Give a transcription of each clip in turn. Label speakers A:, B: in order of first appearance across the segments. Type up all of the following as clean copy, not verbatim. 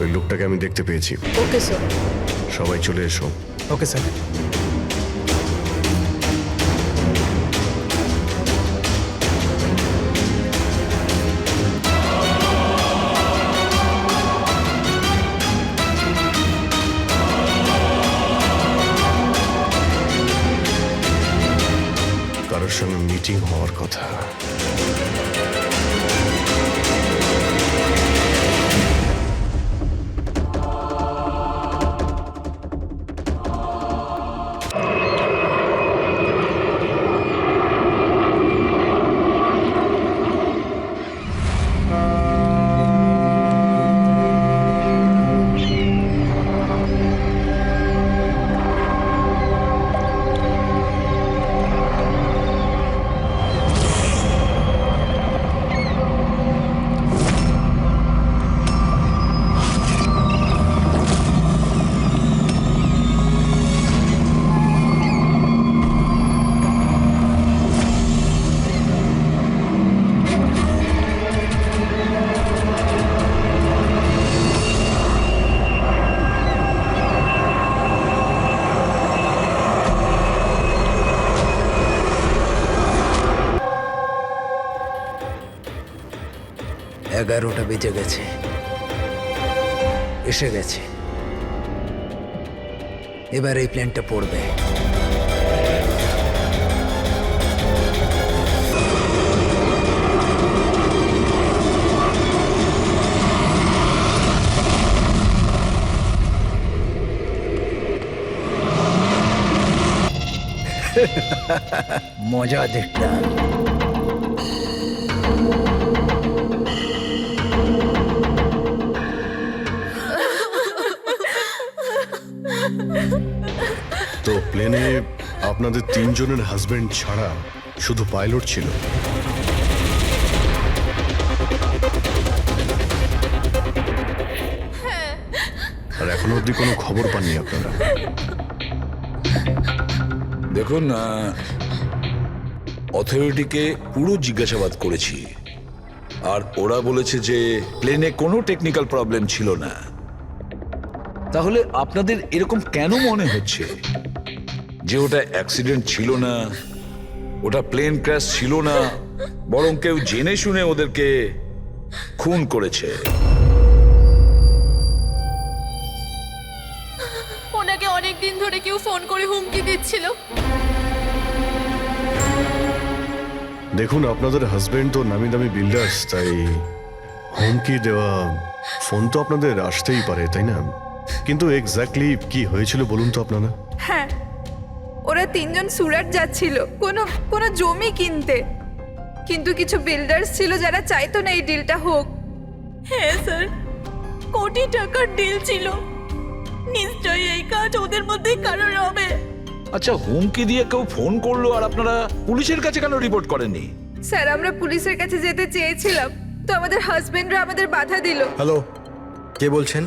A: ওই লোকটাকে আমি দেখতে পেয়েছি।
B: Okay sir.
A: সবাই চলে এসো।
C: Okay sir.
A: কারোর সঙ্গে মিটিং হওয়ার কথা।
D: এগারোটা বেজে গেছে, এসে গেছে। এবার এই প্ল্যানটা পড়বে। মজা দেখলাম।
A: তো প্লেনে আপনাদের তিনজনের হাজবেন্ড ছাড়া শুধু পাইলট ছিল? আর এখনো অবধি কোনো খবর পাননি আপনারা?
E: দেখুন, অথরিটিকে পুরো জিজ্ঞাসাবাদ করেছি, আর ওরা বলেছে যে প্লেনে কোনো টেকনিক্যাল প্রবলেম ছিল না। তাহলে আপনাদের এরকম কেন মনে হচ্ছে যে ওটা অ্যাক্সিডেন্ট ছিল না, ওটা প্লেন ক্র্যাশ ছিল না, বরং কেউ জেনে শুনে ওদেরকে খুন করেছে?
B: ওনাকে অনেক দিন ধরে কেউ ফোন করে হুমকি দিচ্ছিল।
A: দেখুন, আপনাদের হাজবেন্ড তো নামি দামি বিল্ডার্স, তাই হুমকি দেওয়া ফোন তো আপনাদের আসতেই পারে, তাই না? কিন্তু এক্স্যাক্টলি কি হয়েছিল বলুন তো আপনারা।
F: হ্যাঁ, ওরা তিনজন সুরাট যাচ্ছিল কোনো জমি কিনতে, কিন্তু কিছু বিল্ডার্স ছিল যারা চাইতো না এই ডিলটা হোক।
B: হ্যাঁ স্যার, কোটি টাকার ডিল ছিল। নিশ্চয়ই এই কাজ ওদের মধ্যে কারোর হবে।
E: আচ্ছা, হুমকি দিয়ে কেউ ফোন করলো আর আপনারা পুলিশের কাছে কেন রিপোর্ট করেননি?
F: স্যার, আমরা পুলিশের কাছে যেতে চেয়েছিলাম, তো আমাদের হাজবেন্ডরা আমাদের বাধা দিল।
C: হ্যালো, কে বলছেন?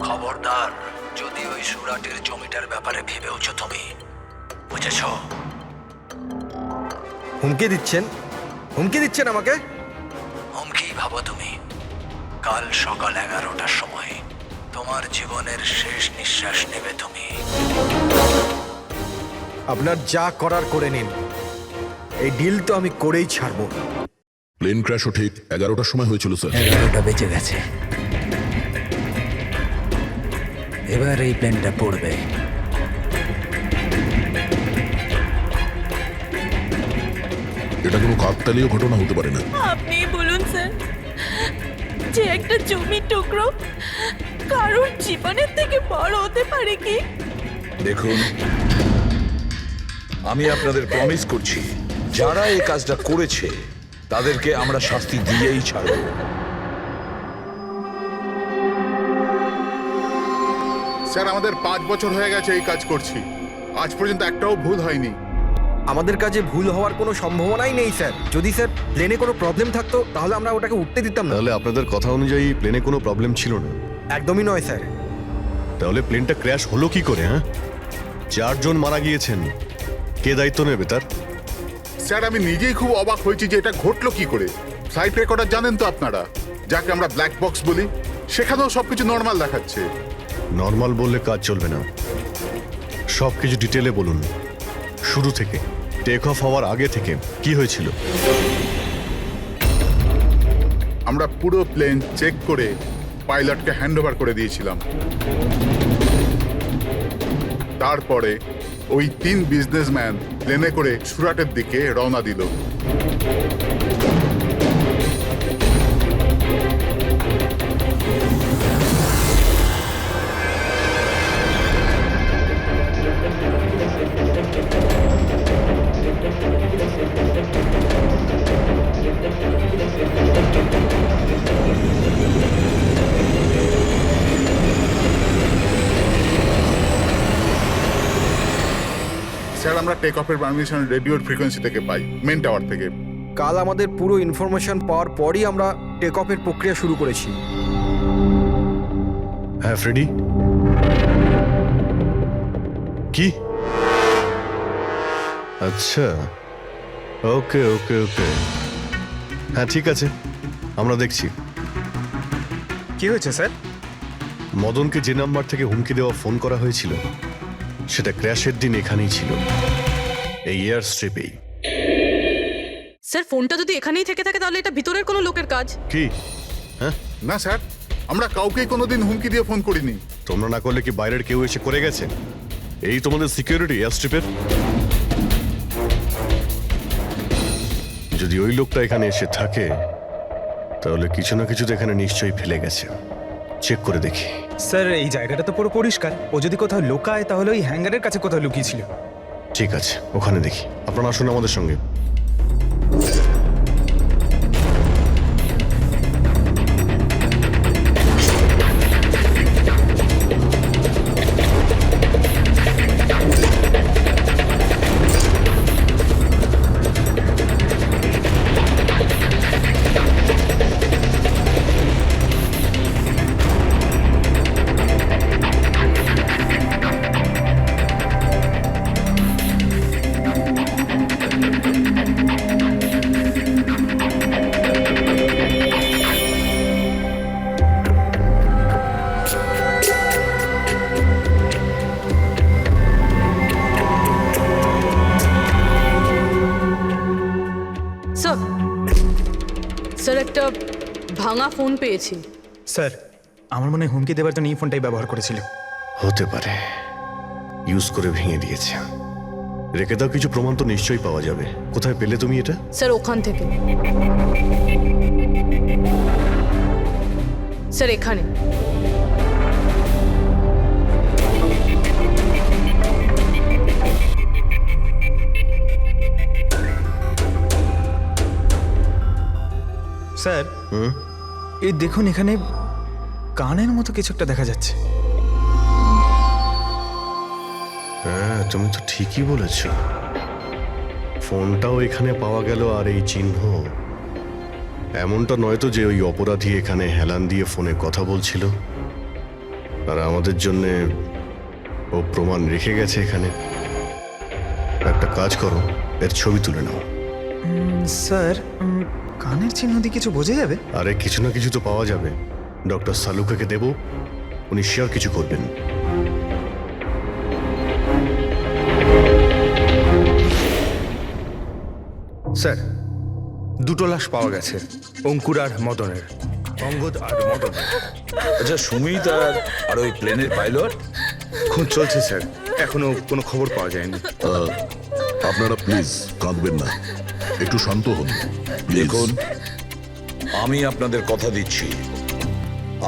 D: খবরদার, যদি ওই সুরাটের জমিটার ব্যাপারে ভেবেওছো তুমি, বুঝেছ?
C: হুমকি দিচ্ছেন? হুমকি দিচ্ছেন আমাকে?
D: হুমকি ভাবো তুমি। কাল সকাল 11টার সময় তোমার জীবনের শেষ নিঃশ্বাস নেবে তুমি।
C: আপনার যা করার করে নিন, এই ডিল তো আমি করেই ছাড়বো।
G: প্লেন ক্র্যাশও ঠিক 11টার সময় হয়েছিল স্যার।
D: 11টা বেজে গেছে। এবার এই প্ল্যানটা পড়বে।
G: এটা কোনো কাকতালীয় ঘটনা হতে পারে না।
B: আপনি বলুন স্যার, যে একটা জমির টুকরো কারোর জীবনের থেকে বড় হতে পারে কি?
E: দেখুন, আমি আপনাদের প্রমিস করছি, যারা এই কাজটা করেছে তাদেরকে আমরা শাস্তি দিয়েই ছাড়ব।
H: স্যার, আমাদের 5 বছর হয়ে গেছে এই কাজ করছি, আজ পর্যন্ত একটাও ভুল হয়নি।
C: আমাদের কাজে ভুল হওয়ার কোনো সম্ভাবনাই নেই স্যার। যদি স্যার প্লেনে কোনো প্রবলেম থাকতো তাহলে আমরা ওটাকে উঠতে দিতাম না।
A: তাহলে আপনাদের কথা অনুযায়ী প্লেনে কোনো প্রবলেম ছিল না?
C: একদমই নয় স্যার।
A: তাহলে প্লেনটা ক্র্যাশ হলো কি করে? হ্যাঁ, 4 জন মারা গিয়েছেন, কে দায়িত্ব নেবে তার?
H: স্যার, আমি নিজেই খুব অবাক হয়েছি যে এটা ঘটলো কি করে। ফ্লাইট রেকর্ডার জানেন তো আপনারা, যাকে আমরা ব্ল্যাক বক্স বলি, সেখানেও সবকিছু নর্মাল দেখাচ্ছে।
A: নর্মাল বললে কাজ চলবে না, সব কিছু ডিটেলে বলুন, শুরু থেকে, টেক অফ হওয়ার আগে থেকে কি হয়েছিল।
H: আমরা পুরো প্লেন চেক করে পাইলটকে হ্যান্ডওভার করে দিয়েছিলাম। তারপরে ওই 3 বিজনেসম্যান প্লেনে করে সুরাটের দিকে রওনা দিল। স্যার, আমরা টেক অফের পারমিশন রেডিওর ফ্রিকোয়েন্সি থেকে পাই, মেন টাওয়ার থেকে।
C: কাল আমাদের পুরো ইনফরমেশন পাওয়ার পরই আমরা টেক অফের প্রক্রিয়া শুরু করেছি।
A: হ্যাঁ ফ্রেডি, কি? আচ্ছা, ওকে ওকে ওকে, হ্যাঁ ঠিক আছে, আমরা দেখছি।
I: কি হয়েছে স্যার?
A: মদনকে যে নাম্বার থেকে হুমকি দেওয়া ফোন করা হয়েছিল সেটা ক্র্যাশের দিন এখানেই ছিল, এই এয়ার স্ট্রিপেই।
B: স্যার ফোনটা যদি এখানেই থেকে থাকে তাহলে এটা ভিতরের কোনো লোকের কাজ।
A: কি? হ্যাঁ,
H: না স্যার, আমরা কাউকেই কোনোদিন হুমকি দিয়ে ফোন করিনি।
A: তোমরা না করলে কি বাইরের কেউ এসে করে গেছে? এই তোমাদের সিকিউরিটি এয়ার স্ট্রিপের? যদি ওই লোকটা এখানে এসে থাকে তাহলে কিছু না কিছু তো এখানে নিশ্চয়ই ফেলে গেছে, চেক করে দেখি।
I: স্যার এই জায়গাটা তো পুরো পরিষ্কার, ও যদি কোথাও লুকায় তাহলে ওই হ্যাঙ্গারের কাছে কোথাও লুকিয়েছিল।
A: ঠিক আছে, ওখানে দেখি। আপনারা আসুন আমাদের সঙ্গে।
B: স্যার, স্যার একটা ভাঙা ফোন পেয়েছি।
I: স্যার আমার মনে হয় হুমকি দেওয়ার জন্য এই ফোনটাই ব্যবহার করেছিল।
A: হতে পারে, ইউজ করে ভেঙে দিয়েছে। রেখে দাও, কিছু প্রমাণ তো নিশ্চয়ই পাওয়া যাবে। কোথায় পেলে তুমি এটা?
B: স্যার ওখান থেকে। স্যার এখানে।
I: স্যার এই দেখুন, এখানে কানের মতো কিছু একটা দেখা যাচ্ছে।
A: হ্যাঁ, তুমি তো ঠিকই বলেছ। ফোনটাও এখানে পাওয়া গেল, আর এই চিহ্ন। এমনটা নয় তো যে ওই অপরাধী এখানে হেলান দিয়ে ফোনে কথা বলছিল আর আমাদের জন্য ও প্রমাণ রেখে গেছে এখানে। একটা কাজ করো, এর ছবি তুলে নাও।
I: স্যার কানের চিহ্ন দিয়ে কিছু বোঝা যাবে?
A: আরে কিছু না কিছু তো পাওয়া যাবে। ডক্টর সালুকাকে দেব, উনি শিওর কিছু করবেন।
J: স্যার, 2টো লাশ পাওয়া গেছে, অঙ্কুর আর মদনের। অঙ্গদ আর মদন।
E: আচ্ছা, সুমিত আর ওই প্লেনের পাইলট?
J: খুন চলছে স্যার, এখনো কোনো খবর পাওয়া যায়নি।
G: আপনারা প্লিজ কাঁদবেন না, একটু শান্ত হন।
E: দেখুন, আমি আপনাদের কথা দিচ্ছি,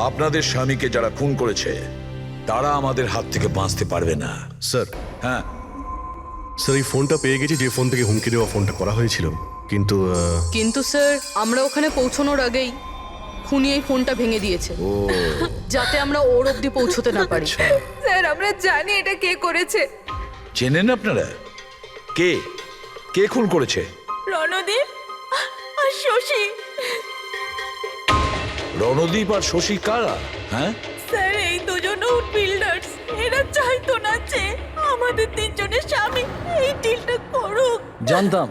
E: আপনাদের স্বামীকে যারা খুন করেছে তারা আমাদের হাত থেকে বাঁচতে পারবে না।
A: স্যার,
E: হ্যাঁ
A: স্যার এই ফোনটা পেয়ে গেছি যে ফোন থেকে হুমকি দেওয়া ফোনটা করা হয়েছিল, কিন্তু
B: কিন্তু স্যার আমরা ওখানে পৌঁছানোর আগেই খুনি এই ফোনটা ভেঙে দিয়েছে, যাতে আমরা ওর অবধি পৌঁছতে না পারি।
F: স্যার আমরা জানি এটা কে করেছে।
E: চেনেন আপনারা? কে কে খুন করেছে?
B: রণদীপ আর শশী।
E: রণদীপ আর শশী কারা? হ্যাঁ
B: স্যার এই দুজন আউট বিল্ডার্স, এরা চাইতো না যে আমাদের তিনজনের স্বামী এই ডিলটা করুক।
K: জানতাম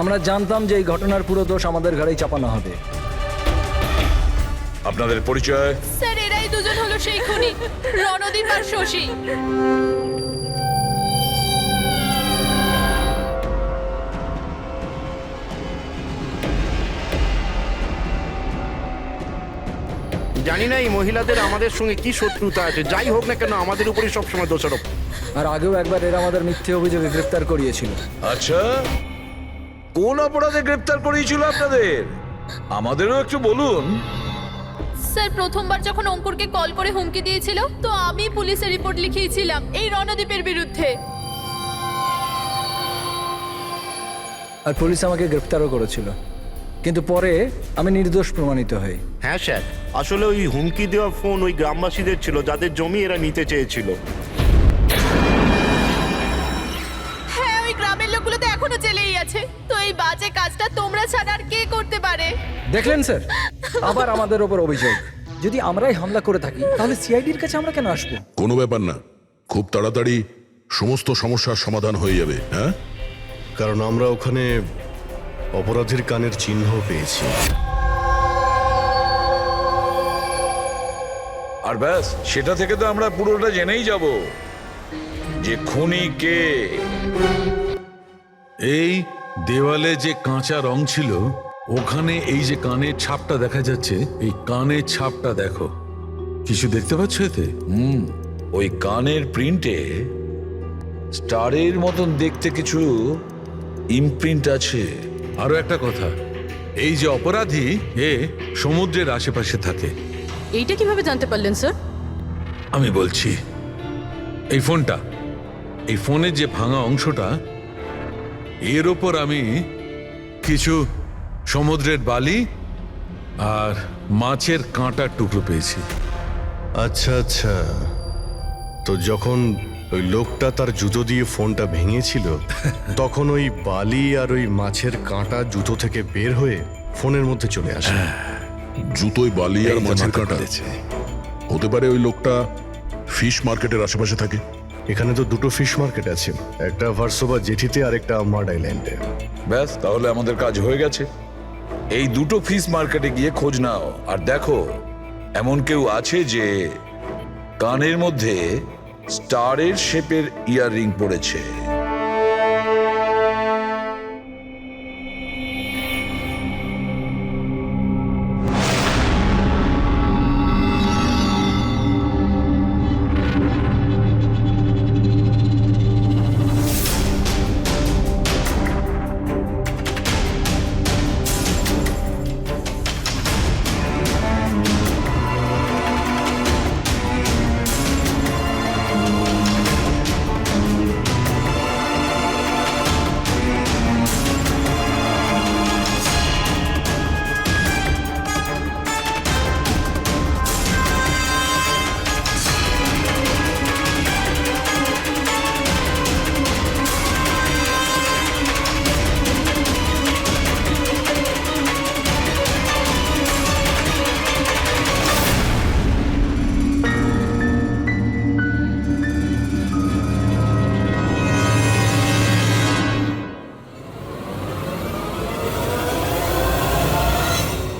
C: আমরা জানতাম যে এই ঘটনার পুরো দোষ আমাদের ঘাড়েই চাপানো হবে।
E: আপনাদের পরিচয়?
B: স্যার এরাই দুজন হলো সেই খুনি, রণদীপ আর শশী।
J: জানি না এই মহিলাদের আমাদের সঙ্গে কি শত্রুতা আছে, যাই হোক না কেন আমাদের উপরই সবসময় দোষারোপ।
C: আর আগেও একবার এরা আমাদের মিথ্যে অভিযোগে গ্রেপ্তার করিয়েছিল।
E: আচ্ছা, কোন অপরাধে গ্রেপ্তার করিয়েছিল আপনাদের? আমাদেরও একটু বলুন।
B: স্যার প্রথমবার যখন অঙ্কুরকে কল করে হুমকি দিয়েছিল, তো আমি পুলিশে রিপোর্ট লিখিয়েছিলাম এই রণদীপের বিরুদ্ধে।
C: আর পুলিশ আমাকে গ্রেপ্তারও করেছিল, কিন্তু পরে আমি নির্দোষ প্রমাণিত হই।
J: হ্যাঁ স্যার, আসলে ওই হুমকি দেওয়া ফোন ওই গ্রামবাসীদের ছিল যাদের জমি এরা নিতে চেয়েছিল।
B: হ্যাঁ, ওই গ্রামের লোকগুলো তো এখনো জেলেই আছে। তো এই বাজে কাজটা তোমরা ছাড়া আর কে করতে পারে?
C: দেখলেন স্যার, আবার আমাদের ওপর অভিযোগ। যদি আমরাই হামলা করে থাকি তাহলে সিআইডির কাছে আমরা কেন আসবো?
G: কোনো ব্যাপার না, খুব তাড়াতাড়ি সমস্ত সমস্যার সমাধান হয়ে যাবে। হ্যাঁ,
A: কারণ আমরা ওখানে অপরাধীর কানের চিহ্ন পেয়েছি।
E: আর ব্যাস, সেটা থেকে তো আমরা পুরোটা জেনেই যাব যে খুনি কে।
K: এই দেওয়ালে যে কাঁচা রং ছিল, ওখানে এই যে কানের ছাপটা দেখা যাচ্ছে, এই কানের ছাপটা দেখো। কিছু দেখতে পাচ্ছ এতে?
E: ওই কানের প্রিন্টে স্টারের মতন দেখতে কিছু ইমপ্রিন্ট আছে।
K: আরো একটা কথা, এই যে অপরাধী, এ সমুদ্রের আশেপাশে থাকে।
B: এইটা কিভাবে জানতে পারলেন স্যার?
K: আমি বলছি, এই ফোনটা, এই ফোনের যে ভাঙা অংশটা, এর ওপর আমি কিছু সমুদ্রের বালি আর মাছের কাঁটার টুকরো পেয়েছি।
A: আচ্ছা আচ্ছা, তো যখন ওই লোকটা তার জুতো দিয়ে ফোনটা ভেঙেছিল, তখন ওই বালি আর ওই মাছের কাঁটা জুতো থেকে বের হয়ে ফোনের মধ্যে চলে আসে।
G: জুতোয় বালি আর
K: এই তো
G: মাছের
K: মাথা
G: কাঁটা।
K: পেরেছে।
G: হতে পারে ওই লোকটা ফিশ মার্কেটের আশেপাশে থাকে।
A: এখানে তো দুটো ফিশ মার্কেট আছে, একটা ভার্সোবা জেটিতে আর একটা মার্ড আইল্যান্ডে।
E: ব্যাস, তাহলে আমাদের কাজ হয়ে গেছে। এই দুটো ফিশ মার্কেটে গিয়ে খোঁজ নাও আর দেখো এমন কেউ আছে যে কানের মধ্যে স্টারের শেপের ইয়াররিং পড়েছে।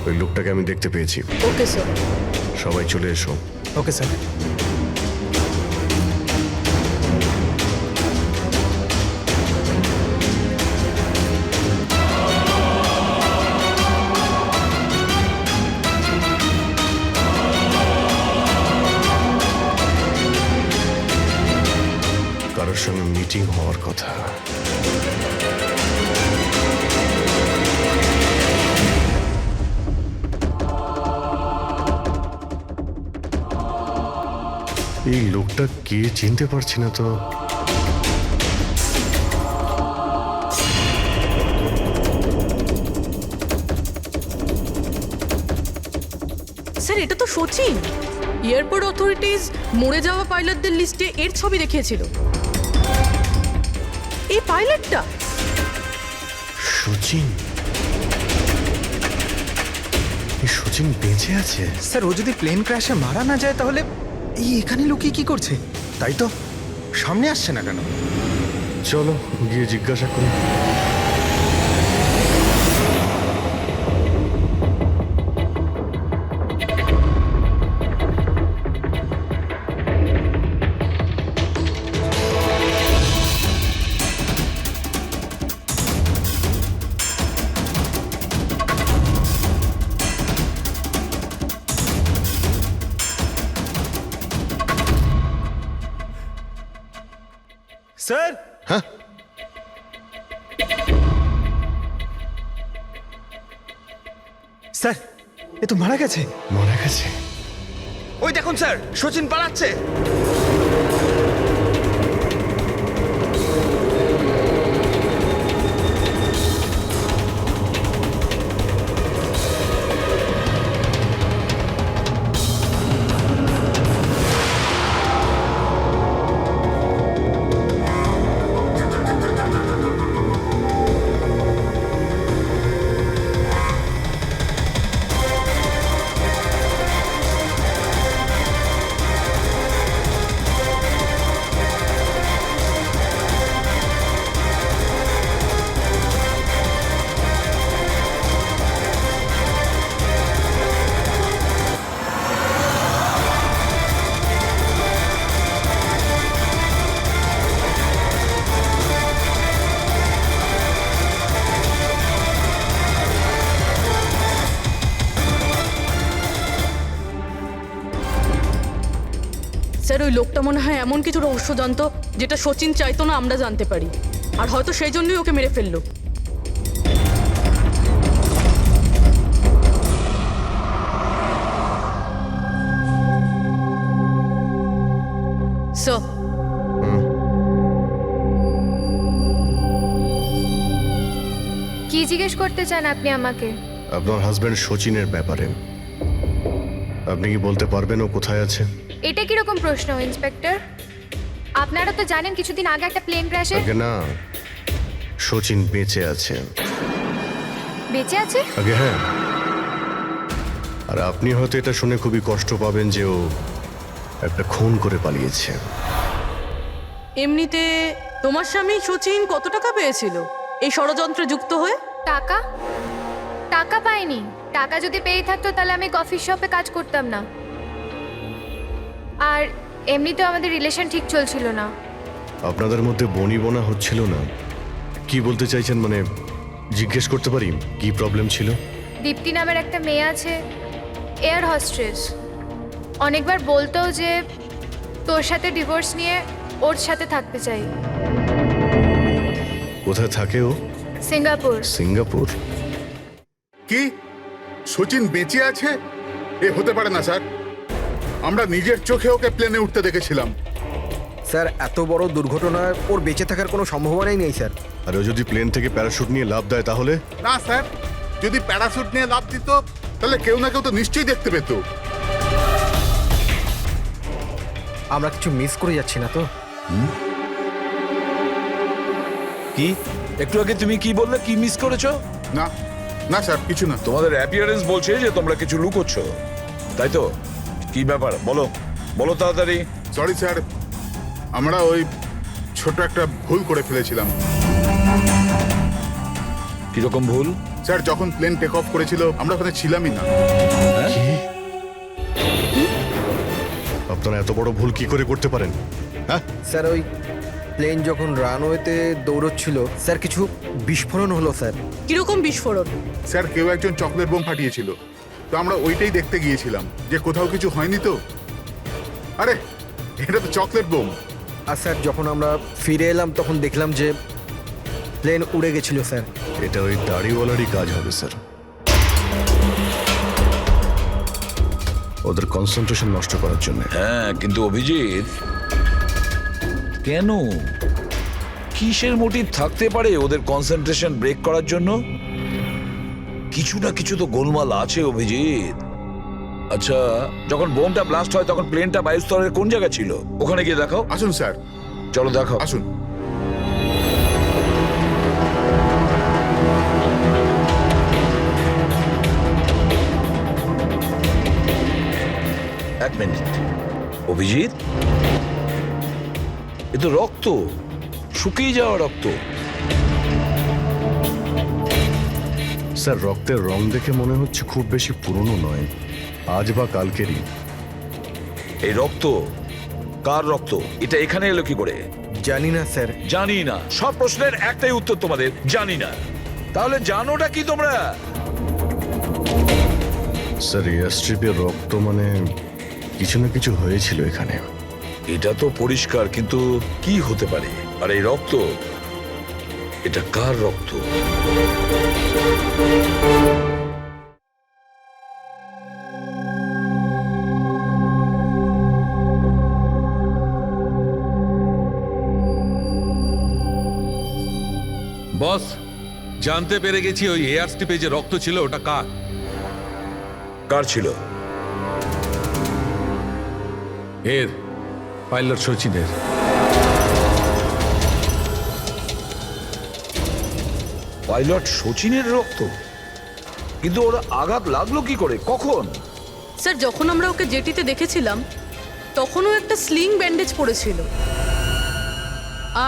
A: ওই লোকটাকে আমি দেখতে পেয়েছি।
B: Okay sir.
A: সবাই চলে এসো।
I: Okay sir.
A: কারোর সঙ্গে মিটিং হওয়ার কথা। এই লোকটা কে চিনতে পারছি না তো।
B: স্যার এটা তো সচিন। এয়ারপোর্ট অথরিটিজ মরে যাওয়া পাইলটদের লিস্টে এর ছবি দেখিয়েছিল। এই পাইলটটা
A: সচিন, এই সচিন বেঁচে আছে?
I: স্যার, ও যদি প্লেন ক্র্যাশে মারা না যায় তাহলে এই এখানে লুকিয়ে কি করছে? তাই তো, সামনে আসছে না কেন?
A: চলো গিয়ে জিজ্ঞাসা করি।
I: স্যার এ তো মারা গেছে।
A: মারা গেছে?
J: ওই দেখুন স্যার, সচিন পালাচ্ছে।
B: স্যার ওই লোকটা মনে হয় এমন কিছু রহস্য জানতো যেটা সচিন চাইতো না আমরা জানতে পারি, আর হয়তো সেই জন্যই ওকে মেরে ফেললো। স্যার
F: কি জিজ্ঞেস করতে চান আপনি আমাকে?
A: আপনার হাজবেন্ড সচিনের ব্যাপারে আপনি কি বলতে পারবেন ও কোথায় আছে?
F: এটা কিরকম প্রশ্ন ইন্সপেক্টর? আপনারা তো জানেন কিছুদিন আগে একটা প্লেন ক্র্যাশে।
A: আগে না, সচিন বেঁচে আছে।
F: বেঁচে আছে?
A: আগে হ্যাঁ। আর আপনি হয়তো এটা শুনে খুবই কষ্ট পাবেন যে ও একটা খুন করে পালিয়েছে।
B: এমনিতে তোমার স্বামী সচিন কত টাকা পেয়েছিল এই ষড়যন্ত্রে যুক্ত হয়ে?
F: টাকা? টাকা পাইনি। টাকা যদি পেয়ে থাকতো তাহলে আমি কফি শপে কাজ করতাম না। আর এমনিতেও আমাদের রিলেশন ঠিক চলছিল না।
A: আপনাদের মধ্যে বনিবনা হচ্ছিল না? কি বলতে চাইছেন, মানে জিজ্ঞেস করতে পারি কি প্রবলেম ছিল?
F: দীপ্তি নামের একটা মেয়ে আছে, এয়ার হোস্টেস। অনেকবার বলতো যে তোর সাথে ডিভোর্স নিয়ে ওর সাথে থাকতে চাই।
A: কোথায় থাকে ও?
F: সিঙ্গাপুর।
A: সিঙ্গাপুর?
H: কি সচিন বেঁচে আছে? এ হতে পারে না স্যার, আমরা নিজের চোখে ওকে প্লেনে উঠতে দেখেছিলাম।
C: স্যার এত বড় দুর্ঘটনায় ওর বেঁচে থাকার কোনো সম্ভাবনাই নেই স্যার।
A: আর ও যদি প্লেন থেকে প্যারাশুট নিয়ে লাফ দেয় তাহলে?
H: না স্যার, যদি প্যারাশুট নিয়ে লাফ দিত তাহলে কেউ না কেউ তো নিশ্চয়ই দেখতে পেত।
C: আমরা কিছু মিস করে যাচ্ছি না তো?
E: কি একটু আগে তুমি কি বললে, কি মিস করেছো?
H: না না স্যার, কিছু না।
E: তোমাদের অ্যাপিয়ারেন্স বলছে যে তোমরা কিছু লুকোচ্ছ, তাই তো? কি ব্যাপার বলো, বলো তাড়াতাড়ি।
H: সরি স্যার, আমরা ওই ছোট একটা ভুল করে ফেলেছিলাম।
E: কিরকম ভুল?
H: স্যার যখন প্লেন টেক অফ করেছিল আমরা ওখানে ছিলামই না।
A: আপনারা এত বড় ভুল কি করে করতে পারেন? হ্যাঁ
C: স্যার ওই প্লেন যখন রানওয়েতে দৌড়চ্ছিল স্যার কিছু বিস্ফোরণ হলো স্যার।
B: কিরকম বিস্ফোরণ?
H: স্যার কেউ একজন চকলেট বোম ফাটিয়েছিল, তো আমরা ওইটাই দেখতে গিয়েছিলাম যে কোথাও কিছু হয়নি তো। আরে এটা তো চকলেট বোম।
C: আর স্যার যখন আমরা ফিরে এলাম তখন দেখলাম যে প্লেন উড়ে গেছিল স্যার।
A: এটা ওই দাড়িওয়ালারই কাজ হবে স্যার, ওদের কনসেন্ট্রেশন নষ্ট করার জন্য।
E: হ্যাঁ, কিন্তু অভিজিৎ কেন, কিসের মোটিভ থাকতে পারে ওদের কনসেন্ট্রেশন ব্রেক করার জন্য? কিছু না কিছু তো গোলমাল আছে অভিজিৎ। আচ্ছা, যখন বোমটা ব্লাস্ট হয় তখন প্লেনটা বায়ুস্তরের কোন জায়গা ছিল? ওখানে গিয়ে দেখাও।
H: আসুন স্যার,
E: চলো দেখাও।
H: আসুন।
E: এক মিনিট অভিজিৎ, এ তো রক্ত, শুকিয়ে যাওয়া রক্ত।
A: স্যার রক্তের রং দেখে মনে হচ্ছে খুব বেশি পুরনো নয়, আজ বা কালকেরই।
E: এই রক্ত কার রক্ত? এটা এখানে এলো কি করে?
C: জানি না স্যার।
E: জানি না, সব প্রশ্নের একটাই উত্তর তোমাদের, জানি না। তাহলে জানোটা কি তোমরা?
A: স্যার এয়ারস্ট্রিপের রক্ত মানে কিছু না কিছু হয়েছিল এখানে।
E: এটা তো পরিষ্কার, কিন্তু কি হতে পারে? আর এই রক্ত, এটা কার রক্ত?
K: জানতে পেরে গেছি ওই এয়ার স্ট্রিপে যে রক্ত ছিল ওটা কার।
E: কার ছিল?
K: এর পাইলট সচিনের।
E: পাইলট সচিনের রক্ত? কিন্তু ওরা আঘাত লাগলো কি করে, কখন?
B: স্যার যখন আমরা ওকে জেটিতে দেখেছিলাম তখনও একটা স্লিং ব্যান্ডেজ পড়েছিল,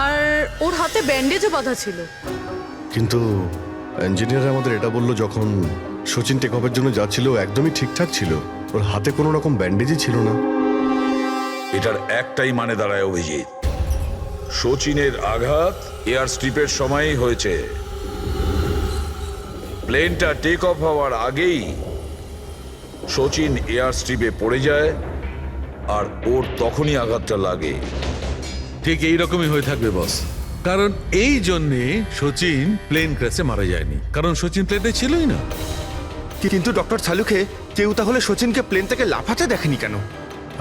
B: আর ওর হাতে ব্যান্ডেজও বাঁধা ছিল।
A: কিন্তু ইঞ্জিনিয়ার আমাদের এটা বললো যখন সচিন টেক অফের জন্য যাচ্ছিল ও একদমই ঠিকঠাক ছিল, ওর হাতে কোনো রকম ব্যান্ডেজই ছিল না।
E: এটার একটাই মানে দাঁড়ায় অভিজিৎ, সচিনের আঘাত এয়ার স্ট্রিপের সময়ই হয়েছে। প্লেনটা টেক অফ হওয়ার আগেই সচিন এয়ার স্ট্রিপে পড়ে যায় আর ওর তখনই আঘাতটা লাগে।
K: ঠিক এইরকমই হয়ে থাকবে বস, কারণ এই জন্যে সচিন প্লেন ক্র্যাশে মারা যায়নি, কারণ সচিন প্লেনে ছিলই না।
J: কিন্তু ডক্টর সালুখে কেউ তাহলে সচিনকে প্লেন থেকে লাফাতে দেখেনি কেন?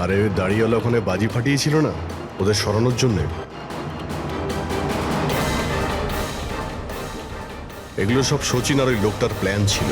A: আরে দাঁড়িয়েওয়ালা ওখানে বাজি ফাটিয়েছিল না ওদের সরানোর জন্যে। এগুলো সব সচিন আর ওই লোকটার প্ল্যান ছিল।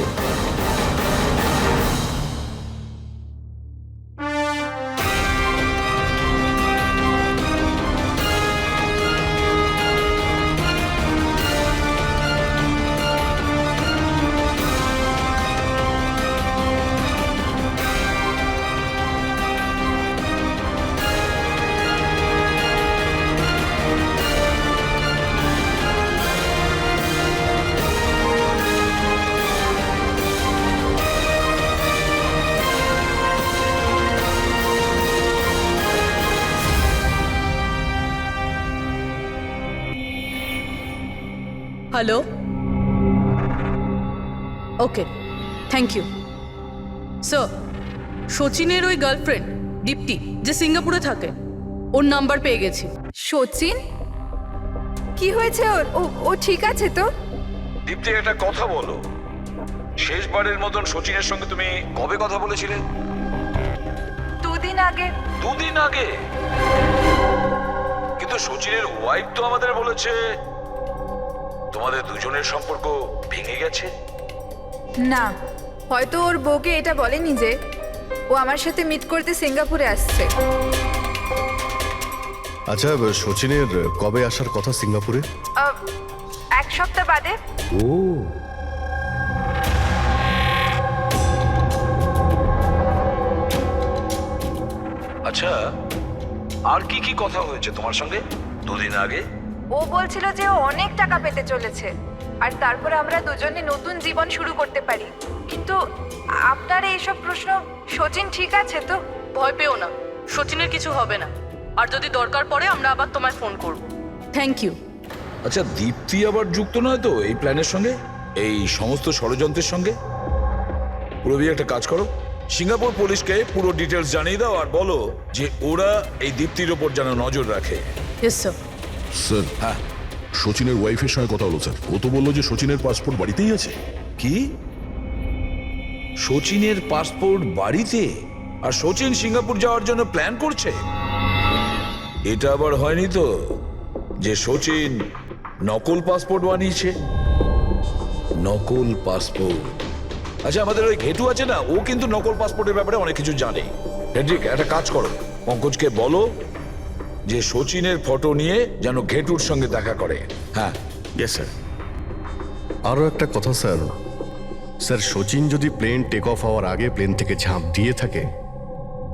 B: Hello, okay, thank you sir. সচিনের ওই গার্লফ্রেন্ড দীপ্তি যে সিঙ্গাপুরে থাকে, ওর নাম্বার পেয়ে গেছি।
F: সচিন কি হয়েছে ওর? ও ঠিক আছে তো?
E: দীপ্তি, একটা কথা বলো, শেষবারের মতন সচিনের সঙ্গে তুমি কবে কথা বলেছিলে?
F: 2 দিন আগে।
E: 2 দিন আগে? কিন্তু সচিনের ওয়াইফ তো আমাদের বলেছে তোমাদের দুজনের সম্পর্ক ভেঙে গেছে।
F: না, হয়তো ওর বউকে এটা বলেনি যে ও আমার সাথে মিট করতে সিঙ্গাপুরে আসছে।
A: আচ্ছা, সচিনের কবে আসার কথা সিঙ্গাপুরে?
F: 1 সপ্তাহ বাদে।
A: ও,
E: আচ্ছা, আর কি কি কথা হয়েছে তোমার সঙ্গে 2 দিন আগে?
F: ও বলছিল যে ও অনেক টাকা পেতে চলেছে আর তারপরে আমরা দুজনে নতুন জীবন শুরু করতে পারি। কিন্তু আপনার এইসব প্রশ্ন, সচিন ঠিক আছে তো?
B: ভয় পেও না, সচিনের কিছু হবে না, আর যদি দরকার পড়ে আমরা আবার তোমায় ফোন করব। Thank you.
E: আচ্ছা, দীপ্তি আবার যুক্ত নয় তো এই প্ল্যানের সঙ্গে, এই সমস্ত ষড়যন্ত্রের সঙ্গে? পুরবি, একটা কাজ করো, সিঙ্গাপুর পুলিশকে পুরো ডিটেলস জানিয়ে দাও আর বলো যে ওরা এই দীপ্তির ওপর যেন নজর রাখে।
B: Yes sir.
G: স্যার,
E: হ্যাঁ,
G: সচিনের ওয়াইফের সঙ্গে কথা হলো স্যার। ও তো বললো যে সচিনের পাসপোর্ট বাড়িতেই আছে।
E: কি? সচিনের পাসপোর্ট বাড়িতে? আর সচিন সিঙ্গাপুর যাওয়ার জন্য প্ল্যান করছে? এটা আবার হয়নি তো যে সচিন নকল পাসপোর্ট বানিয়েছে? নকল পাসপোর্ট? আচ্ছা, আমাদের ওই ঘেটু আছে না, ও কিন্তু নকল পাসপোর্টের ব্যাপারে অনেক কিছু জানে। হেড্রিক, একটা কাজ করো, পঙ্কজকে বলো যে সচিনের ফটো নিয়ে যেন ঘেটুর সঙ্গে দেখা করে। হ্যাঁ।
J: Yes sir.
A: আরও একটা কথা স্যার, স্যার সচিন যদি প্লেন টেক অফ হওয়ার আগে প্লেন থেকে ঝাঁপ দিয়ে থাকে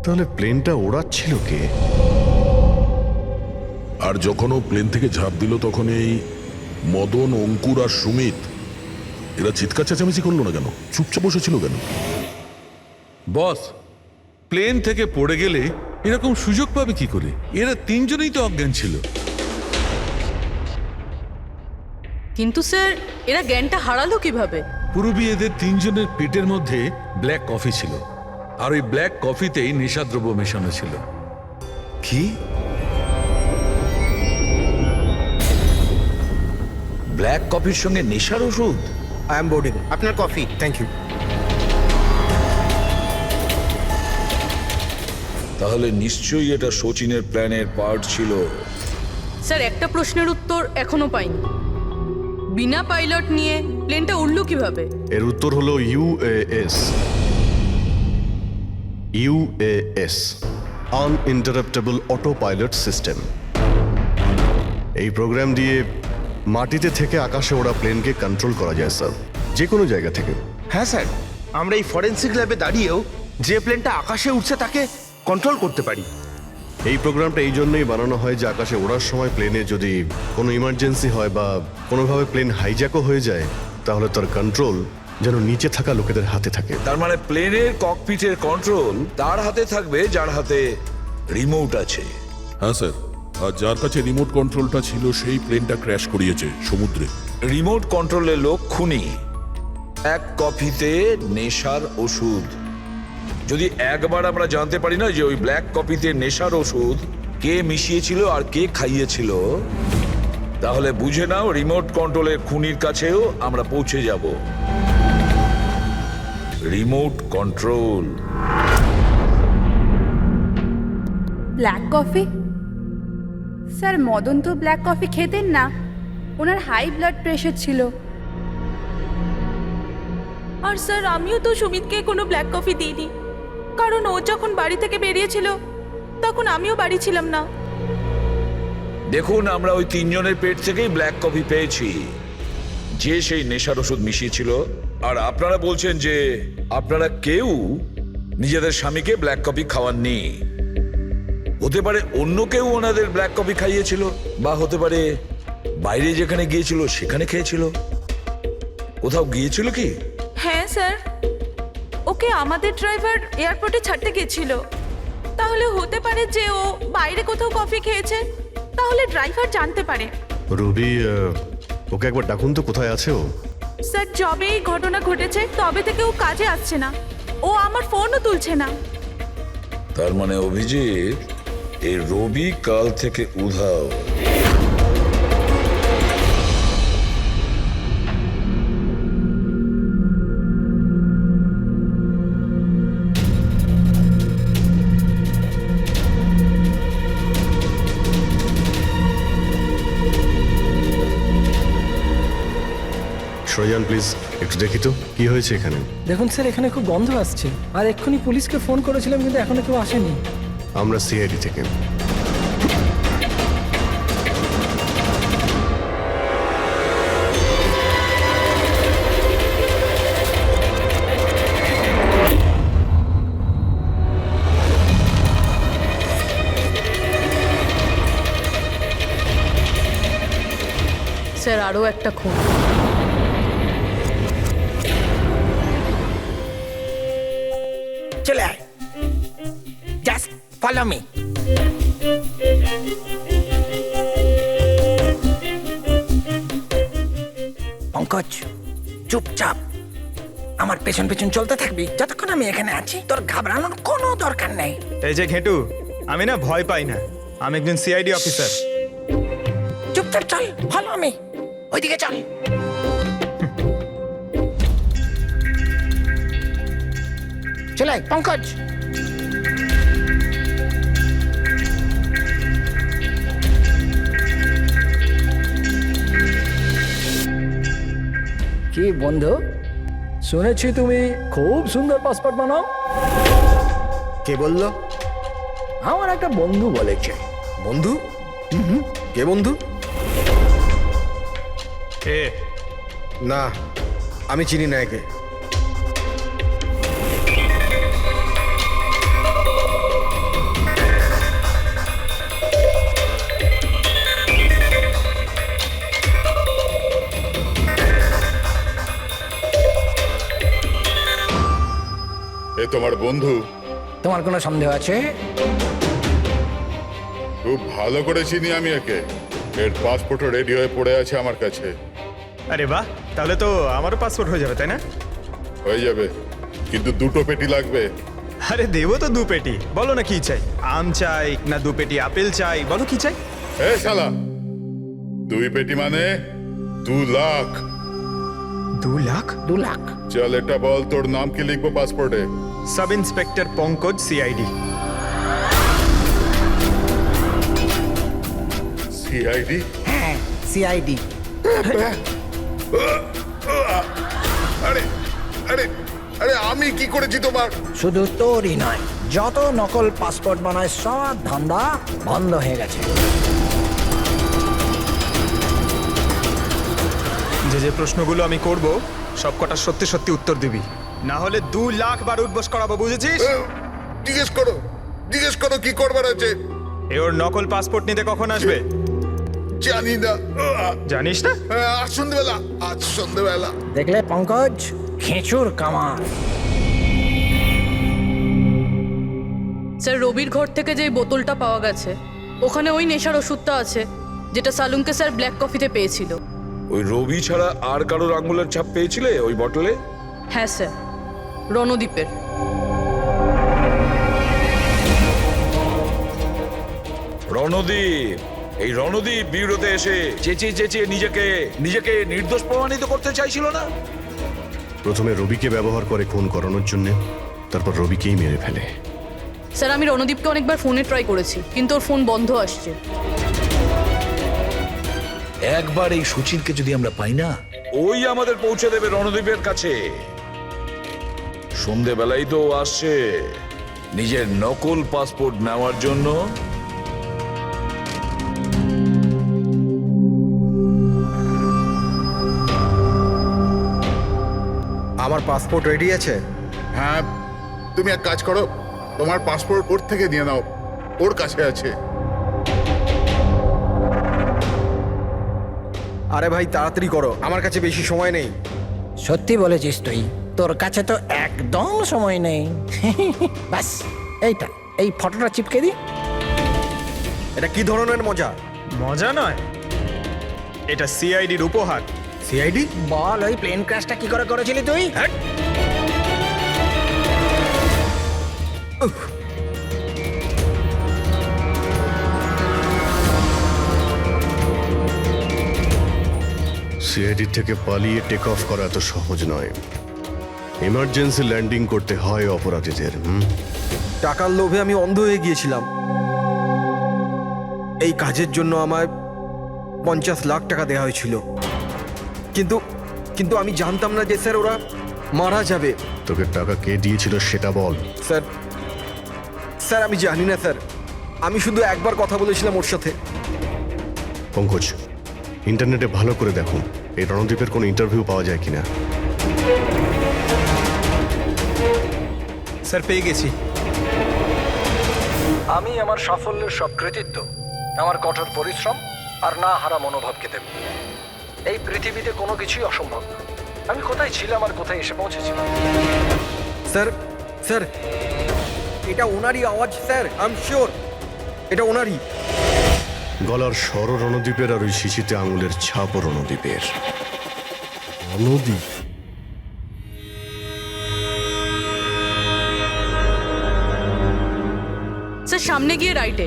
A: তাহলে প্লেনটা ওড়াচ্ছিল কে?
G: আর যখন ও প্লেন থেকে ঝাঁপ দিল তখন এই মদন, অঙ্কুর আর সুমিত এরা চিৎকার চেঁচামেচি করলো না কেন? চুপচাপ বসেছিল কেন?
K: বস, প্লেন থেকে পড়ে গেলে এরকম সুযোগ পাবে কি করে? এরা 3 জনেই তো অজ্ঞান ছিল।
B: কিন্তু স্যার, এরা জ্ঞানটা হারালো কিভাবে?
K: পুরবী, এদের 3 জনের পেটের মধ্যে ব্ল্যাক কফি ছিল, আর ওই ব্ল্যাক কফিতেই নেশাদ্রব্য মেশানো ছিল।
E: কি? ব্ল্যাক কফির সঙ্গে নেশার ওষুধ?
J: I am boarding. আপনার কফি, থ্যাংক ইউ।
E: তাহলে নিশ্চয়ই এটা সচিনের প্ল্যানের পার্ট ছিল।
B: স্যার, একটা প্রশ্নের উত্তর এখনো পাইনি। বিনা পাইলট নিয়ে প্লেনটা উড়লো কিভাবে?
A: এর উত্তর হলো UAS. UAS, আনইন্টারাপ্টেবল auto pilot system. এই প্রোগ্রাম দিয়ে মাটিতে থেকে আকাশে ওড়া প্লেনকে কন্ট্রোল করা যায় স্যার, যে কোনো জায়গা থেকে।
J: হ্যাঁ স্যার, আমরা এই ফরেন্সিক ল্যাবে দাঁড়িয়েও যে প্লেনটা আকাশে উঠছে তাকে কন্ট্রোল করতে পারি।
A: এই প্রোগ্রামটা এই জন্যই বানানো হয় যে আকাশে ওড়ার সময় প্লেনে যদি কোনো ইমার্জেন্সি হয় বা কোনোভাবে প্লেন হাইজ্যাকও হয়ে যায়, তাহলে তার কন্ট্রোল যেন নিচে থাকা লোকেদের হাতে থাকে।
E: তার মানে প্লেনের ককপিটের কন্ট্রোল তার হাতে থাকবে যার হাতে রিমোট আছে।
G: হ্যাঁ স্যার, আর যার কাছে রিমোট কন্ট্রোলটা ছিল সেই প্লেনটা ক্র্যাশ করিয়েছে সমুদ্রে।
E: রিমোট কন্ট্রোলের লোক খুনি। এক কপিতে নেশার ওষুধ। যদি একবার আমরা জানতে পারি না যে ওই ব্ল্যাক কপিতে নেশার ওষুধ কে মিশিয়েছিল আর কে খাইয়েছিল, তাহলে বুঝে নাও রিমোট কন্ট্রোলের খুনির কাছেও আমরা পৌঁছে যাব। Remote control.
L: Black coffee? Sir Madan তো ব্ল্যাক কফি খেতেন না, ওনার হাই ব্লাড প্রেশার ছিল।
B: আর স্যার আমিও তো সুমিতকে কোনো ব্ল্যাক কফি দিইনি, কারণ ও যখন বাড়ি থেকে বেরিয়েছিল তখন আমিও বাড়ি ছিলাম না।
E: দেখুন, আমরা ওই তিনজনের পেট থেকেই ব্ল্যাক কফি পেয়েছি, যে সেই নেশার ওষুধ মিশিয়েছিল। আর আপনারা বলছেন যে আপনারা কেউ নিজেদের স্বামীকে ব্ল্যাক কফি খাওয়াননি। হতে পারে অন্য কেউ ওনাদের ব্ল্যাক কফি খাইয়েছিল, বা হতে পারে বাইরে যেখানে গিয়েছিল সেখানে খেয়েছিল। কোথাও গিয়েছিল কি?
B: হ্যাঁ স্যার, ওকে আমাদের ড্রাইভার এয়ারপোর্টে ছাড়তে গেছিল। তাহলে হতে পারে যে ও বাইরে কোথাও কফি খেয়েছে, তাহলে ড্রাইভার জানতে পারে।
A: রবি, ওকে একবার ডাকুন তো, কোথায় আছে ও?
B: স্যার যবে এই ঘটনা ঘটেছে তবে থেকে ও কাজে আসছে না, ও আমার ফোনও তুলছে না।
E: তার মানে অভিজিৎ, এই রবি কাল থেকে উধাও।
A: সরজান প্লিজ একটু দেখি তো কি হয়েছে এখানে।
M: দেখুন স্যার, এখানে খুব গন্ধ আসছে, আর এক্ষুনি পুলিশকে ফোন করেছিলাম কিন্তু এখনো কেউ আসেনি।
A: আমরা সিআইডি থেকে।
B: স্যার আরও একটা খুন।
M: চলে আয়, জাস্ট ফলো মি। পঙ্কজ, চুপচাপ আমার পেছন পেছন চলতে থাকবি যতক্ষণ আমি এখানে আছি। তোর ঘাবড়ানোর কোনো দরকার নেই।
I: এই যে ঘেটু, আমি না ভয় পাই না, আমি একজন সিআইডি অফিসার।
M: চুপচাপ চল, ফলো মি, ওইদিকে চল। চলে আয় পঙ্কজ। কি বন্ধু, শুনেছি তুমি খুব সুন্দর পাসপোর্ট বানাও।
C: কে বললো?
M: আমার একটা বন্ধু বলেছে।
C: বন্ধু? কে বন্ধু?
I: এ
C: না, আমি চিনি না একে।
H: এ তোমার বন্ধু?
M: তোমার কোনো সন্দেহ আছে?
H: খুব ভালো করে চিনি আমি একে। এর পাসপোর্টও রেডি হয়ে পড়ে আছে আমার কাছে।
I: আরে বাহ, তাহলে তো আমারও পাসপোর্ট হয়ে যাবে, তাই না?
H: হয়ে যাবে, কিন্তু দুটো পেটি লাগবে।
I: আরে দেবো তো 2 পেটি। বলো না কি চাই, আম চাই না 2 পেটি আপেল চাই, বলো কি চাই।
H: এ শালা, 2 পেটি মানে 2 লাখ।
I: 2 লাখ?
M: 2 লাখ?
H: চল এটা বল, তোর নাম কি লিখবো পাসপোর্টে?
I: Sub inspector Pankaj, CID.
H: CID?
M: হ্যাঁ, সিআইডি।
H: আরে আরে আরে আমি কি করেছি তোমার?
M: শুধু তোরই নয়, যত নকল পাসপোর্ট বানায় সব ধান্দা বন্ধ হয়ে গেছে।
I: যে যে প্রশ্নগুলো আমি করব সব কটা সত্যি সত্যি উত্তর দিবি, না হলে 2 লাখ বার উঠবস করাবো, বুঝেছিস?
H: জিজ্ঞেস করো কি করবার আছে।
I: এ ওর নকল পাসপোর্ট নিতে কখন আসবে?
H: জানি না।
I: জানিস না?
H: আজ সন্ধ্যেবেলা।
M: দেখলে পঙ্কজ, খেঁচুর কামার।
B: স্যার, রবির ঘর থেকে যে বোতলটা পাওয়া গেছে ওখানে ওই নেশার ওষুধটা আছে যেটা সালুমকে স্যার ব্ল্যাক কফিতে পেয়েছিল।
E: ওই রবি ছাড়া আর কারোর আঙুলের ছাপ পেয়েছিলে ওই বটলে?
B: হ্যাঁ স্যার, রণদ্বীপের।
E: রণদীপ, এই রণদীপ বিউরোতে এসে চেঁচিয়ে চেঁচিয়ে নিজেকে নির্দোষ প্রমাণিত করতে চাইছিল না?
A: প্রথমে রবিকে ব্যবহার করে খুন করানোর জন্য, তারপর রবিকেই মেরে ফেলে।
B: স্যার, আমি রণদীপকে অনেকবার ফোনে ট্রাই করেছি কিন্তু ওর ফোন বন্ধ আসছে।
E: একবার এই সুচিরকে যদি আমরা পাই না, ওই আমাদের পৌঁছে দেবে রণদীপের কাছে। সন্ধেবেলায় তো ও আসছে নিজের নকল পাসপোর্ট নেওয়ার জন্য।
C: আমার পাসপোর্ট রেডি আছে?
H: হ্যাঁ, তুমি এক কাজ করো, তোমার পাসপোর্ট ওর থেকে নিয়ে নাও, ওর কাছে আছে।
C: আরে ভাই তাড়াতাড়ি করো, আমার কাছে বেশি সময় নেই।
M: সত্যি বলেছিস তুই, তোর কাছে তো একদম সময় নেই। ব্যাস এইটা, এই ফটোটা চিপকে দি।
C: এটা কি ধরনের মজা?
I: মজা নয়, এটা সিআইডির উপহার।
C: সিআইডি?
M: বল, ওই প্লেন ক্র্যাশটা কি করে করেছিলি তুই?
A: সিআইডি থেকে পালিয়ে টেক অফ করা এত সহজ নয়। এমার্জেন্সি ল্যান্ডিং করতে হয় অপরাধীদের।
C: টাকার লোভে আমি অন্ধ হয়ে গিয়েছিলাম। এই কাজের জন্য আমায় 50 লাখ টাকা দেওয়া হয়েছিল, কিন্তু আমি জানতাম না যে স্যার ওরা মারা যাবে।
A: তোকে টাকা কে দিয়েছিল সেটা বল।
C: স্যার আমি জানি না স্যার, আমি শুধু একবার কথা বলেছিলাম ওর সাথে।
A: পঙ্কজ, ইন্টারনেটে ভালো করে দেখো এই রণদীপের কোনো ইন্টারভিউ পাওয়া যায় কিনা।
I: স্যার, পেয়ে গেছি।
D: আমি আমার সাফল্যের সব কৃতিত্ব আমার কঠোর পরিশ্রম আর না হারা মনোভাবকে দেব। এই পৃথিবীতে কোনো কিছুই অসম্ভব না। আমি কোথায় ছিলাম আর কোথায় এসে পৌঁছেছিলাম।
C: স্যার এটা ওনারই আওয়াজ স্যার, আই এম শিওর এটা ওনারই।
A: গলার স্বর রণদীপের আর ওই শিশিতে আঙুলের ছাপও রণদীপের। রণদীপ?
B: স্যার, সামনে গিয়ে রাইটে।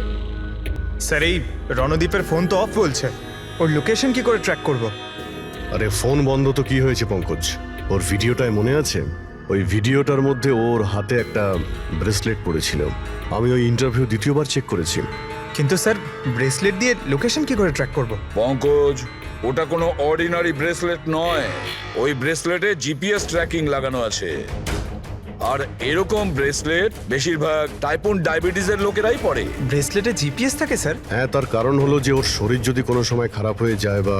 I: স্যার, এই রণদীপের ফোন তো অফ বলছে, ওর লোকেশন কি করে ট্র্যাক করব?
A: আরে ফোন বন্ধ তো কি হয়েছে পঙ্কজ, ওর ভিডিওটায় মনে আছে? ওই ভিডিওটার মধ্যে ওর হাতে একটা ব্রেসলেট পড়েছিল। আমি ওই ইন্টারভিউ দ্বিতীয়বার চেক করেছি।
I: কিন্তু স্যার, ব্রেসলেট দিয়ে লোকেশন কি করে ট্র্যাক করব?
E: পঙ্কজ, ওটা কোনো অর্ডিনারি ব্রেসলেট নয়। ওই ব্রেসলেটে জিপিএস ট্র্যাকিং লাগানো আছে। আর এরকম ব্রেসলেট বেশিরভাগ টাইপ 1 ডায়াবেটিসের লোকেরাই পরে।
I: ব্রেসলেটে জিপিএস থাকে স্যার?
A: হ্যাঁ, তার কারণ হলো যে ওর শরীর যদি কোনো সময় খারাপ হয়ে যায় বা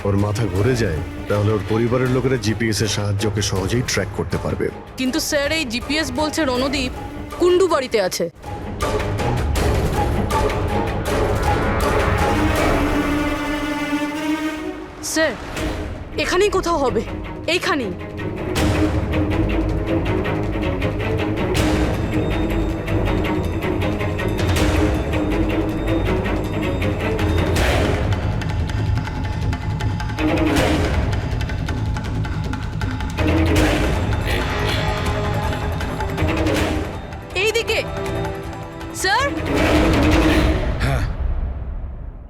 A: ওর মাথা ঘুরে যায়, তাহলে ওর পরিবারের লোকেরা জিপিএস এর সাহায্যকে সহজেই ট্র্যাক করতে পারবে।
B: কিন্তু স্যার, এই জিপিএস বলছে রণদীপ কুন্ডু বাড়িতে আছে। স্যার, এখানেই কোথাও হবে, এইখানেই। এইদিকে স্যার।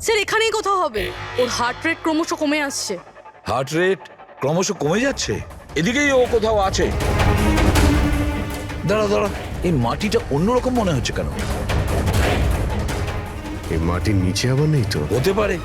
B: স্যার, এখানেই কোথাও হবে। ওর হার্ট রেট ক্রমশ কমে আসছে।
E: হার্ট রেট ক্রমশ কমে যাচ্ছে? এদিকেই ও কোথাও আছে। দাঁড়া, এই মাটিটা অন্যরকম মনে হচ্ছে কেন?
A: এই মাটির নিচে আবার নেই তো?
E: হতে পারে।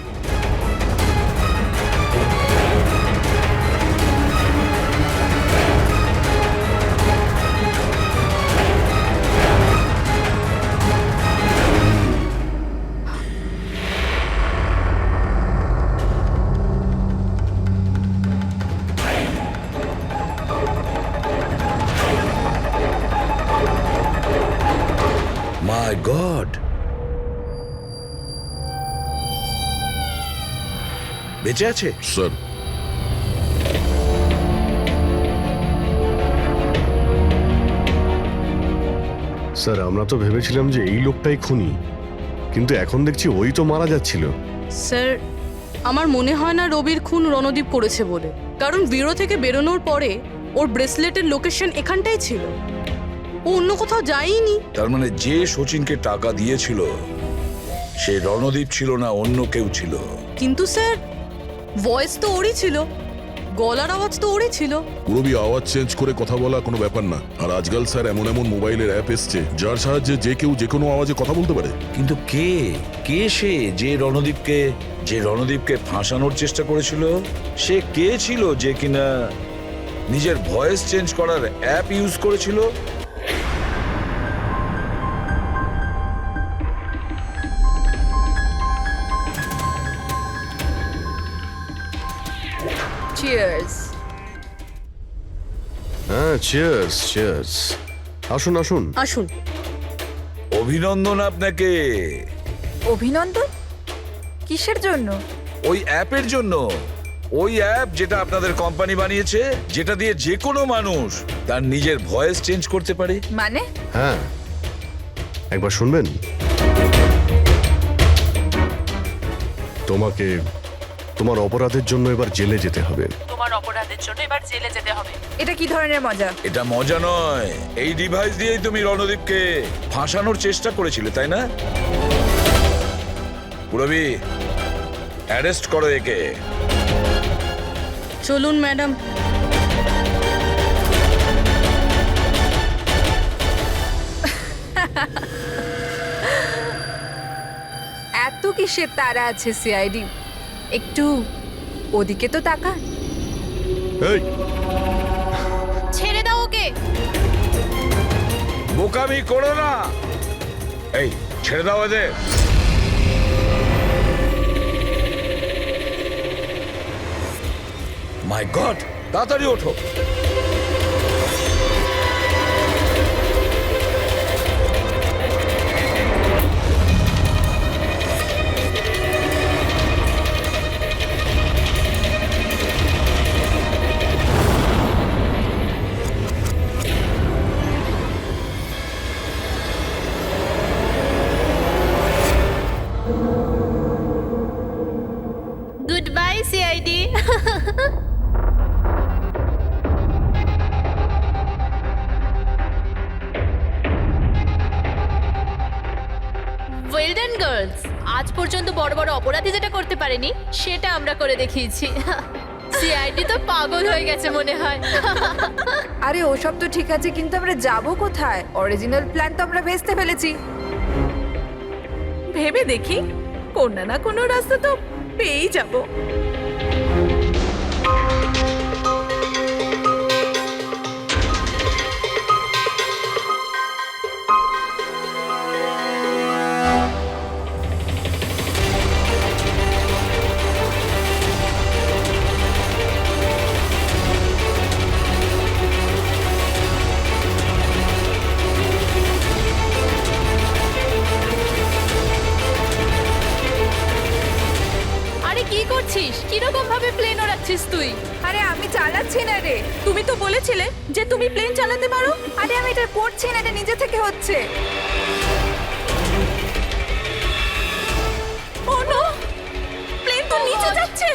E: মাই গড, বেঁচে আছে?
G: স্যার
A: স্যার আমরা তো ভেবেছিলাম যে এই লোকটাই খুনি, কিন্তু এখন দেখছি ওই তো মারা যাচ্ছিল।
B: স্যার আমার মনে হয় না রবির খুন রণদীপ করেছে বলে, কারণ ব্যুরো থেকে বেরোনোর পরে ওর ব্রেসলেটের লোকেশন এখানটাই ছিল, ও অন্য কোথাও যায়নি।
E: তার মানে যে সচিনকে টাকা দিয়েছিল সে রণদীপ ছিল না, অন্য কেউ ছিল।
B: কিন্তু স্যার ভয়েস তো ওরই ছিল, গলার আওয়াজ তো ওরই ছিল।
G: পুরবি আওয়াজ চেঞ্জ করে কথা বলা কোনো ব্যাপার না। আর আজকাল স্যার এমন এমন মোবাইলের অ্যাপ এসছে যার সাহায্যে যে কেউ যে কোনো আওয়াজে কথা বলতে পারে।
E: কিন্তু কে কে সে যে রণদীপকে ফাঁসানোর চেষ্টা করেছিল? সে কে ছিল যে কিনা নিজের ভয়েস চেঞ্জ করার অ্যাপ ইউজ করেছিল?
B: চিয়ার্স।
A: হ্যাঁ, চিয়ার্স চিয়ার্স। আসুন আসুন।
B: আসুন।
E: অভিনন্দন আপনাকে।
L: অভিনন্দন? কিসের জন্য?
E: ওই অ্যাপের জন্য। ওই অ্যাপ যেটা আপনাদের কোম্পানি বানিয়েছে, যেটা দিয়ে যে কোনো মানুষ তার নিজের ভয়েস চেঞ্জ করতে পারে।
L: মানে?
A: হ্যাঁ, একবার শুনবেন? তোমাকে তোমার অপরাধের জন্য এবার জেলে যেতে হবে।
B: তোমার অপরাধের জন্য এবার জেলে যেতে হবে।
L: এটা কি ধরনের মজা?
E: এটা মজা নয়, এই ডিভাইস দিয়েই তুমি রণদীপকে ফাঁসানোর চেষ্টা করেছিলে, তাই না? পুরবি, অ্যারেস্ট করো একে।
B: চলুন ম্যাডাম।
L: এত কিসের তারা আছে সিআইডি? একটু ওদিকে তো তাকান।
A: এই,
F: ছেড়ে দাও ওকে।
E: বোকামি করো না। এই, ছেড়ে দাও এদের। মাই গড, তাড়াতাড়ি ওঠো।
F: Good bye CID. Well done girls, আজ পর্যন্ত বড় বড় অপরাধী যেটা করতে পারেনি সেটা আমরা করে দেখিয়েছি। সিআইডি তো পাগল হয়ে গেছে মনে হয়।
L: আরে ওসব তো ঠিক আছে, কিন্তু আমরা যাব কোথায়? অরিজিনাল প্ল্যান তো আমরা ভেস্তে ফেলেছি।
B: ভেবে দেখি, কোনো না কোনো রাস্তা তো পেয়েই যাব। কি করছিস? কিরকম ভাবে প্লেন ওড়াচ্ছিস তুই?
L: আরে আমি চালাচ্ছি না রে।
B: তুমি তো বলেছিলে যে তুমি প্লেন চালাতে পারো।
L: আরে আমি এটা করছি না, এটা নিজে থেকে হচ্ছে।
B: ও নো, প্লেন তো নিচে যাচ্ছে।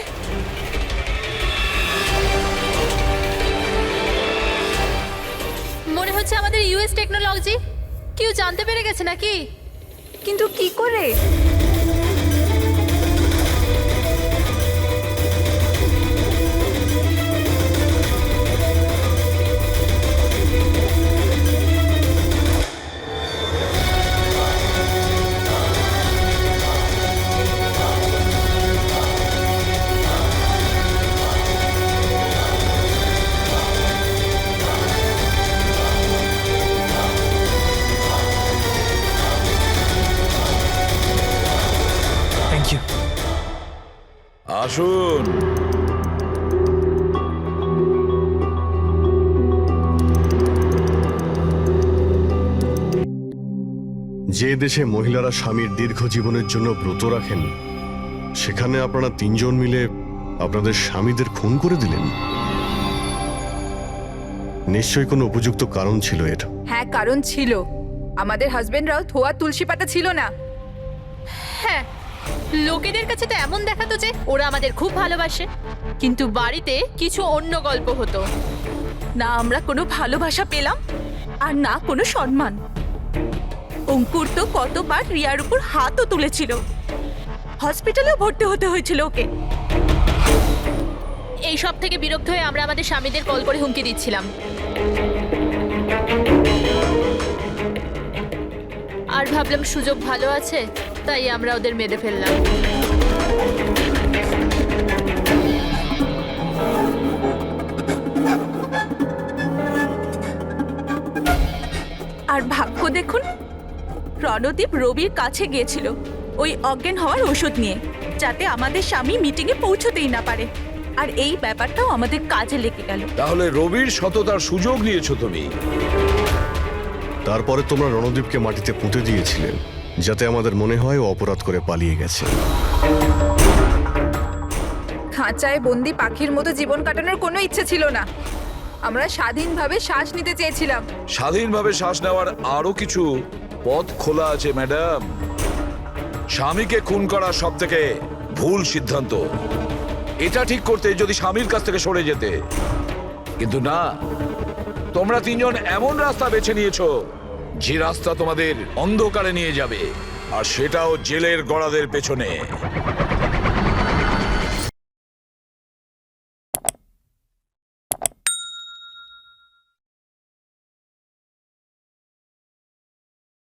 F: মনে হচ্ছে আমাদের ইউএস টেকনোলজি কেউ জানতে পেরে গেছে নাকি?
L: কিন্তু কি করে?
E: আসুন।
A: যে দেশে মহিলারা স্বামীর দীর্ঘ জীবনের জন্য ব্রত রাখেন, সেখানে আপনারা তিনজন মিলে আপনাদের স্বামীদের খুন করে দিলেন। নিশ্চয়ই কোনো উপযুক্ত কারণ ছিল এর।
L: হ্যাঁ, কারণ ছিল। আমাদের হাজবেন্ডরাও ধোয়া তুলসী পাতা ছিল না।
B: হ্যাঁ, লোকেদের কাছে তো এমন দেখাতো যে ওরা আমাদের খুব ভালোবাসে, কিন্তু বাড়িতে কিছু অন্য গল্প হতো। না আমরা কোনো ভালোবাসা পেলাম, আর না কোনো সম্মান। অঙ্কুর তো কতবার রিয়ার উপর হাতও তুলেছিল, হসপিটালেও ভর্তি হতে হয়েছিল ওকে। এই সব থেকে বিরক্ত হয়ে আমরা আমাদের স্বামীদের কল করে হুমকি দিচ্ছিলাম, আর ভাবলাম সুযোগ ভালো আছে, তাই আমরা ওদের মেরে ফেললাম। আর ভাগ্য দেখুন, রণদীপ রবির কাছে গিয়েছিল ওই অজ্ঞান হওয়ার ওষুধ নিয়ে, যাতে আমাদের স্বামী মিটিংয়ে পৌঁছতেই না পারে। আর এই ব্যাপারটাও আমাদের কাজে লেগে গেল।
E: তাহলে রবির সততার সুযোগ নিয়েছো তুমি।
A: তারপরে তোমরা রণদীপকে মাটিতে পুঁতে দিয়েছিলে, যাতে আমাদের মনে হয় ও অপরাধ করে পালিয়ে গেছে।
L: খাঁচায় বন্দি পাখির মতো জীবন কাটানোর কোনো ইচ্ছে ছিল না। আমরা স্বাধীনভাবে শ্বাস নিতে চেয়েছিলাম।
E: স্বাধীনভাবে শ্বাস নেওয়ার আরো কিছু পথ খোলা আছে ম্যাডাম। স্বামীকে খুন করা সব থেকে ভুল সিদ্ধান্ত। এটা ঠিক করতে যদি স্বামীর কাছ থেকে সরে যেতে, কিন্তু না, তোমরা তিনজন এমন রাস্তা বেছে নিয়েছো যে রাস্তা তোমাদের অন্ধকারে নিয়ে যাবে, আর সেটাও জেলের গড়াদের পেছনে।